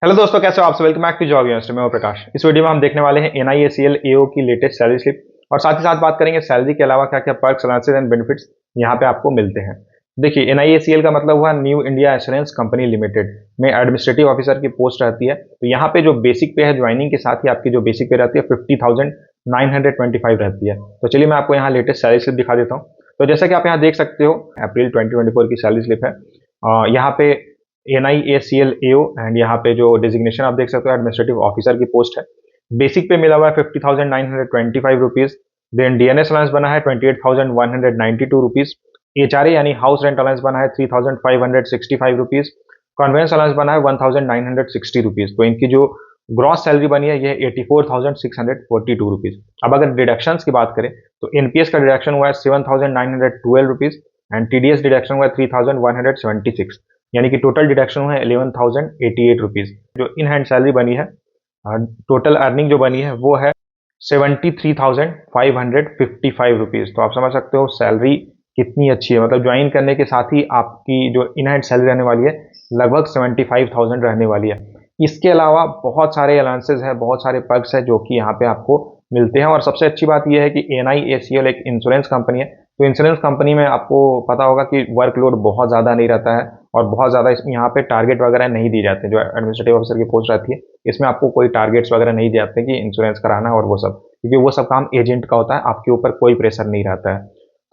Hello दोस्तों, कैसे हो आप सब। Welcome back to job university में हूं प्रकाश। इस वीडियो में हम देखने वाले हैं NIACL AO की लेटेस्ट सैलरी स्लिप और साथ ही साथ बात करेंगे सैलरी के अलावा क्या क्या पर्क्स, अलाउंसेस एंड बेनिफिट्स यहाँ पे आपको मिलते हैं। देखिए, NIACL का मतलब हुआ new India assurance company limited में एडमिनिस्ट्रेटिव ऑफिसर की पोस्ट रहती है। तो यहाँ पे जो बेसिक पे है ज्वाइनिंग के साथ ही आपकी जो बेसिक पे रहती है 50,925 रहती है। तो चलिए मैं आपको यहाँ लेटेस्ट सैलरी स्लिप दिखा देता हूँ। तो जैसा कि आप यहाँ देख सकते हो, अप्रैल 2024 की सैलरी स्लिप है। यहाँ पे NIACL AO एंड यहाँ पे जो डिजिग्नेशन आप देख सकते हो एडमिनिस्ट्रेटिव ऑफिसर की पोस्ट है। बेसिक पे मिला हुआ है 50,925 रुपीज। देन DNS अलाउंस बना है 28,192 रुपीज। HRA यानी हाउस रेंट अलाउंस बना है 3,565 रुपीज। कन्वेंस अलाउंस बना है 1,960 रुपीज। तो इनकी जो ग्रॉस सैलरी बनी है ये 84,642 रुपीज। अब अगर डिडक्शंस की बात करें तो NPS का डिडक्शन हुआ है 7,912 रुपीज एंड TDS डिडक्शन हुआ है 3,176, यानी कि टोटल डिडक्शन हुआ है 11,088 रुपीज। जो इन हैंड सैलरी बनी है, टोटल अर्निंग जो बनी है वो है 73,555 रुपीज। तो आप समझ सकते हो सैलरी कितनी अच्छी है। मतलब ज्वाइन करने के साथ ही आपकी जो इन हैंड सैलरी रहने वाली है लगभग 75,000 रहने वाली है। इसके अलावा बहुत सारे अलाउंसेज है, बहुत सारे पर्क्स है जो कि यहाँ पे आपको मिलते हैं। और सबसे अच्छी बात यह है कि NIACL एक इंश्योरेंस कंपनी है। तो इंश्योरेंस कंपनी में आपको पता होगा कि वर्कलोड बहुत ज़्यादा नहीं रहता है और बहुत ज़्यादा इसमें यहाँ पे टारगेट वगैरह नहीं दी जाते। जो एडमिनिस्ट्रेटिव ऑफिसर की पोस्ट रहती है इसमें आपको कोई टारगेट्स वगैरह नहीं दिए जाते कि इंश्योरेंस कराना है और वो सब, क्योंकि वो सब काम एजेंट का होता है, आपके ऊपर कोई प्रेशर नहीं रहता है।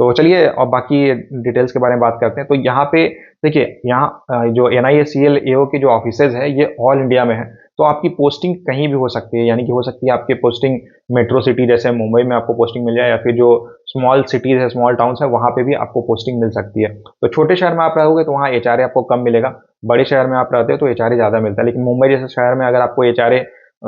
तो चलिए और बाकी डिटेल्स के बारे में बात करते हैं। तो यहाँ पे देखिए, यहाँ जो NIACL AO के जो ऑफिसेज है ये ऑल इंडिया में है। तो आपकी पोस्टिंग कहीं भी हो सकती है, यानी कि हो सकती है आपकी पोस्टिंग मेट्रो सिटी जैसे मुंबई में आपको पोस्टिंग मिल जाए, या फिर जो स्मॉल सिटीज है, स्मॉल टाउन्स है, वहाँ पे भी आपको पोस्टिंग मिल सकती है। तो छोटे शहर में आप रहोगे तो वहाँ HRA आपको कम मिलेगा। बड़े शहर में आप रहते हो तो HRA ज़्यादा मिलता है। लेकिन मुंबई जैसे शहर में अगर आपको HRA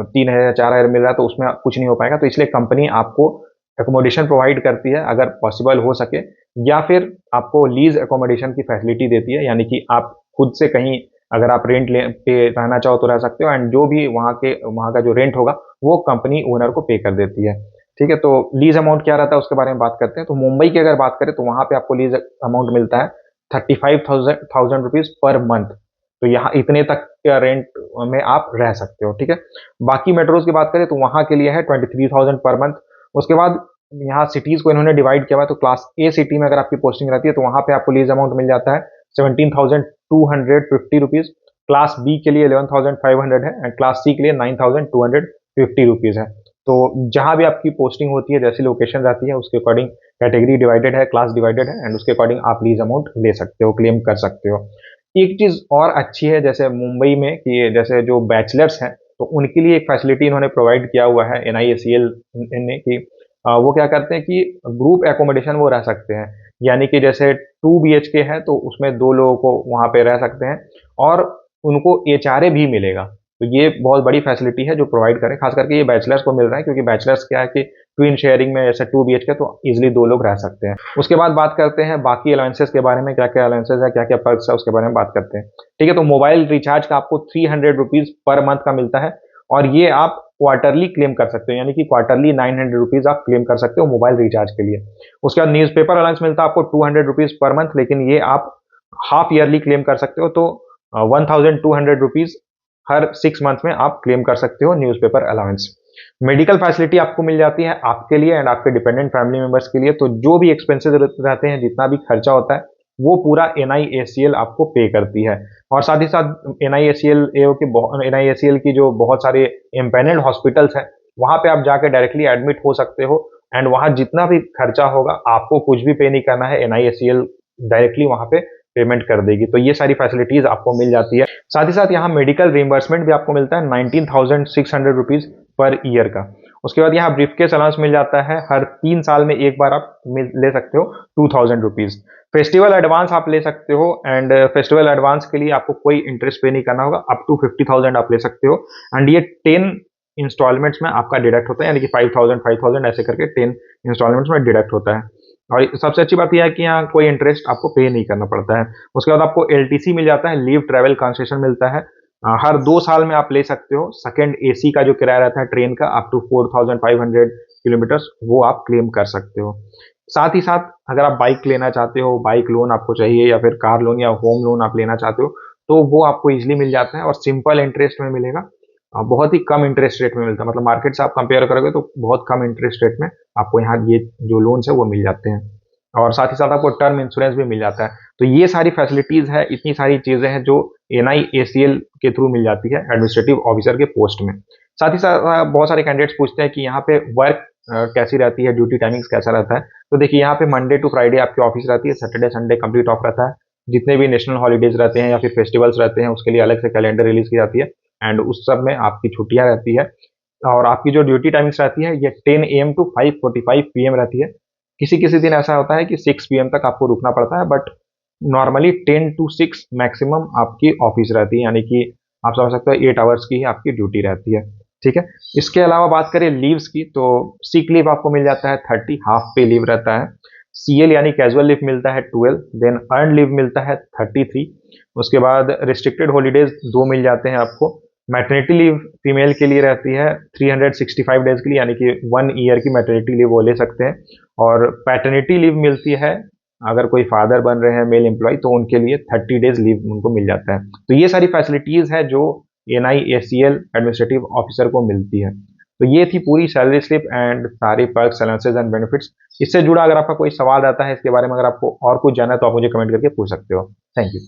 3,000 4,000 मिल रहा है तो उसमें कुछ नहीं हो पाएगा। तो इसलिए कंपनी आपको एकोमोडेशन प्रोवाइड करती है अगर पॉसिबल हो सके, या फिर आपको लीज एकोमोडेशन की फैसिलिटी देती है, यानी कि आप खुद से कहीं अगर आप रेंट ले पे रहना चाहो तो रह सकते हो एंड जो भी वहाँ का जो रेंट होगा वो कंपनी ओनर को पे कर देती है। ठीक है, तो लीज अमाउंट क्या रहता है उसके बारे में बात करते हैं। तो मुंबई की अगर बात करें तो वहाँ पे आपको लीज अमाउंट मिलता है 35,000 रुपीज पर मंथ। तो यहाँ इतने तक रेंट में आप रह सकते हो। ठीक है, बाकी मेट्रोज की बात करें तो वहाँ के लिए है 23,000 पर मंथ। उसके बाद यहाँ सिटीज को इन्होंने डिवाइड किया हुआ है। तो क्लास A सिटी में अगर आपकी पोस्टिंग रहती है तो वहाँ पे आपको लीज अमाउंट मिल जाता है 17,250 रुपीज। क्लास B के लिए 11,500 है एंड क्लास C के लिए 9,250 रुपीज है। तो जहां भी आपकी पोस्टिंग होती है, जैसी लोकेशन रहती है उसके अकॉर्डिंग कैटेगरी डिवाइडेड है, क्लास डिवाइडेड है एंड उसके अकॉर्डिंग आप लीज अमाउंट ले सकते हो, क्लेम कर सकते हो। एक चीज और अच्छी है जैसे मुंबई में कि जैसे जो बैचलर्स हैं तो उनके लिए एक फैसिलिटी इन्होंने प्रोवाइड किया हुआ है NIACL ने कि वो क्या करते हैं कि ग्रुप एकोमोडेशन वो रह सकते हैं। यानी कि जैसे 2 BHK है तो उसमें 2 लोगों को वहाँ पे रह सकते हैं और उनको HRA भी मिलेगा। तो ये बहुत बड़ी फैसिलिटी है जो प्रोवाइड करें, खास करके ये बैचलर्स को मिल रहा है, क्योंकि बैचलर्स क्या है कि ट्विन शेयरिंग में जैसे 2 BHK तो इजिली 2 लोग रह सकते हैं। उसके बाद बात करते हैं बाकी अलाउंसेस के बारे में, क्या क्या अलाउंसेस है, क्या क्या पर्क्स है, उसके बारे में बात करते हैं। ठीक है, तो मोबाइल रिचार्ज का आपको 300 रुपीज पर मंथ का मिलता है और ये आप क्वार्टरली क्लेम कर सकते हो, यानी कि क्वार्टरली 900 रुपीज आप क्लेम कर सकते हो मोबाइल रिचार्ज के लिए। उसके बाद न्यूज़पेपर अलाउंस मिलता है आपको 200 रुपीज पर मंथ, लेकिन ये आप हाफ ईयरली क्लेम कर सकते हो। तो 1,200 रुपीज हर 6 मंथ में आप क्लेम कर सकते हो न्यूज़पेपर अलाउंस। मेडिकल फैसिलिटी आपको मिल जाती है आपके लिए एंड आपके डिपेंडेंट फैमिली मेंबर्स के लिए। तो जो भी एक्सपेंसेस रहते हैं, जितना भी खर्चा होता है वो पूरा NIACL आपको पे करती है। और साथ ही साथ NIACL की जो बहुत सारे एम्पैनल्ड हॉस्पिटल्स हैं वहाँ पे आप जाके डायरेक्टली एडमिट हो सकते हो एंड वहाँ जितना भी खर्चा होगा आपको कुछ भी पे नहीं करना है, NIACL डायरेक्टली वहाँ पे पेमेंट कर देगी। तो ये सारी फैसिलिटीज आपको मिल जाती है। साथ ही साथ यहाँ मेडिकल रिइंबर्समेंट भी आपको मिलता है 19,600 रुपीज पर ईयर का। उसके बाद यहाँ ब्रीफकेस अलाउंस मिल जाता है, हर 3 साल में एक बार आप ले सकते हो 2,000 रुपीज। फेस्टिवल एडवांस आप ले सकते हो एंड फेस्टिवल एडवांस के लिए आपको कोई इंटरेस्ट पे नहीं करना होगा, अप टू 50,000 आप ले सकते हो एंड ये 10 इंस्टॉलमेंट्स में आपका डिडक्ट होता है, यानी कि 5,000 5,000 ऐसे करके 10 इंस्टॉलमेंट्स में डिडक्ट होता है। और सबसे अच्छी बात यह है कि यहाँ कोई इंटरेस्ट आपको पे नहीं करना पड़ता है। उसके बाद आपको LTC मिल जाता है, लीव ट्रैवल कंसेशन मिलता है। हर 2 साल में आप ले सकते हो सेकंड AC का जो किराया रहता है ट्रेन का अप टू 4,500 किलोमीटर्स, वो आप क्लेम कर सकते हो। साथ ही साथ अगर आप बाइक लेना चाहते हो, बाइक लोन आपको चाहिए या फिर कार लोन या होम लोन आप लेना चाहते हो तो वो आपको इजीली मिल जाता है और सिंपल इंटरेस्ट में मिलेगा। बहुत ही कम इंटरेस्ट रेट में मिलता है, मतलब मार्केट से आप कंपेयर करोगे तो बहुत कम इंटरेस्ट रेट में आपको यहाँ ये जो लोन्स है वो मिल जाते हैं। और साथ ही साथ आपको टर्म इंश्योरेंस भी मिल जाता है। तो ये सारी फैसिलिटीज है, इतनी सारी चीजें हैं जो NIACL के थ्रू मिल जाती है एडमिनिस्ट्रेटिव ऑफिसर के पोस्ट में। साथ ही साथ बहुत सारे कैंडिडेट्स पूछते हैं कि यहाँ पे वर्क कैसी रहती है, ड्यूटी टाइमिंग्स कैसा रहता है। तो देखिए यहाँ पे मंडे टू फ्राइडे आपकी ऑफिस रहती है, सैटरडे संडे कंप्लीट ऑफ रहता है। जितने भी नेशनल हॉलीडेज रहते हैं या फिर फेस्टिवल्स रहते हैं उसके लिए अलग से कैलेंडर रिलीज की जाती है, एंड उस सब में आपकी छुट्टियां रहती है। और आपकी जो ड्यूटी टाइमिंग्स रहती है ये 10 AM टू 5:45 PM रहती है। किसी किसी दिन ऐसा होता है कि 6 PM तक आपको रुकना पड़ता है, बट नॉर्मली 10 to 6 मैक्सिमम आपकी ऑफिस रहती है, यानी कि आप समझ सकते हो 8 आवर्स की ही आपकी ड्यूटी रहती है। ठीक है। इसके अलावा बात करें लीव्स की, तो सिक लीव आपको मिल जाता है 30, हाफ पे लीव रहता है। CL यानी कैजुअल लीव मिलता है 12, देन अर्न लीव मिलता है 33। उसके बाद रिस्ट्रिक्टेड हॉलीडेज 2 मिल जाते हैं आपको। मैटरनिटी लीव फीमेल के लिए रहती है 365 डेज के लिए, यानी कि 1 ईयर की मैटरनिटी लीव वो ले सकते हैं। और पैटर्निटी लीव मिलती है अगर कोई फादर बन रहे हैं मेल एम्प्लॉय, तो उनके लिए 30 डेज लीव उनको मिल जाता है। तो ये सारी फैसिलिटीज है जो NIACL एडमिनिस्ट्रेटिव ऑफिसर को मिलती है। तो ये थी पूरी सैलरी स्लिप एंड सारी पर्क्स, अलाउंसेस एंड बेनिफिट्स। इससे जुड़ा अगर आपका कोई सवाल रहता है इसके बारे में, अगर आपको और कुछ जानना है तो आप मुझे कमेंट करके पूछ सकते हो। Thank you.